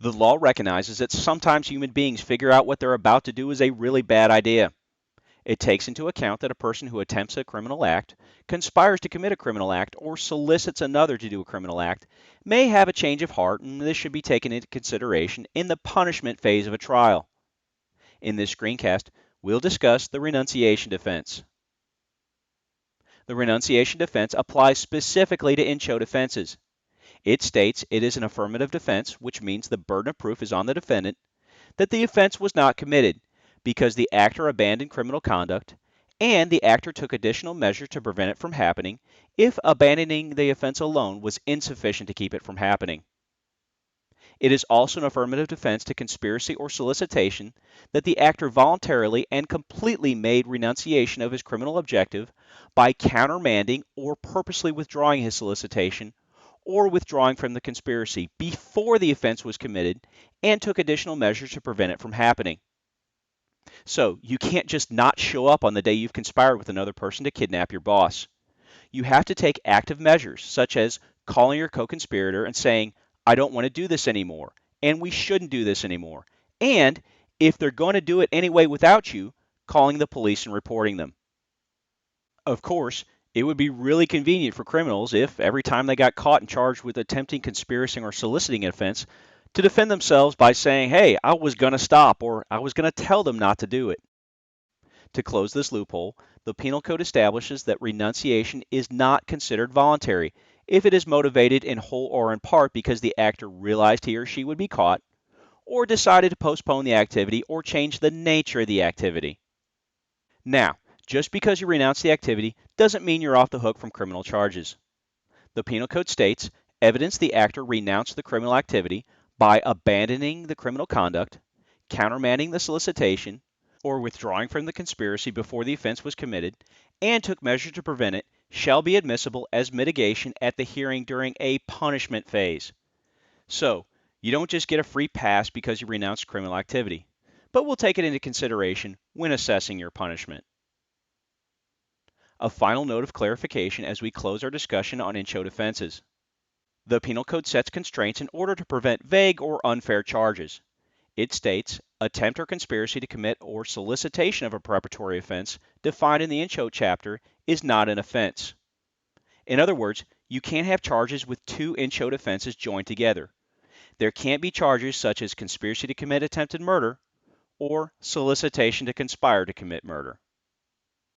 The law recognizes that sometimes human beings figure out what they're about to do is a really bad idea. It takes into account that a person who attempts a criminal act, conspires to commit a criminal act, or solicits another to do a criminal act may have a change of heart, and this should be taken into consideration in the punishment phase of a trial. In this screencast, we'll discuss the renunciation defense. The renunciation defense applies specifically to in-show defenses. It states it is an affirmative defense, which means the burden of proof is on the defendant, that the offense was not committed because the actor abandoned criminal conduct and the actor took additional measures to prevent it from happening if abandoning the offense alone was insufficient to keep it from happening. It is also an affirmative defense to conspiracy or solicitation that the actor voluntarily and completely made renunciation of his criminal objective by countermanding or purposely withdrawing his solicitation or withdrawing from the conspiracy before the offense was committed and took additional measures to prevent it from happening. So you can't just not show up on the day you've conspired with another person to kidnap your boss. You have to take active measures, such as calling your co-conspirator and saying, I don't want to do this anymore, and we shouldn't do this anymore. And if they're going to do it anyway without you, calling the police and reporting them. Of course, it would be really convenient for criminals if, every time they got caught and charged with attempting conspiracy or soliciting an offense, to defend themselves by saying, hey, I was going to stop, or I was going to tell them not to do it. To close this loophole, the Penal Code establishes that renunciation is not considered voluntary if it is motivated in whole or in part because the actor realized he or she would be caught, or decided to postpone the activity or change the nature of the activity. Now, just because you renounce the activity doesn't mean you're off the hook from criminal charges. The Penal Code states evidence the actor renounced the criminal activity by abandoning the criminal conduct, countermanding the solicitation, or withdrawing from the conspiracy before the offense was committed, and took measures to prevent it, shall be admissible as mitigation at the hearing during a punishment phase. So, you don't just get a free pass because you renounced criminal activity, but we'll take it into consideration when assessing your punishment. A final note of clarification as we close our discussion on in-show defenses. The Penal Code sets constraints in order to prevent vague or unfair charges. It states, attempt or conspiracy to commit or solicitation of a preparatory offense defined in the in-show chapter is not an offense. In other words, you can't have charges with two in-show offenses joined together. There can't be charges such as conspiracy to commit attempted murder or solicitation to conspire to commit murder.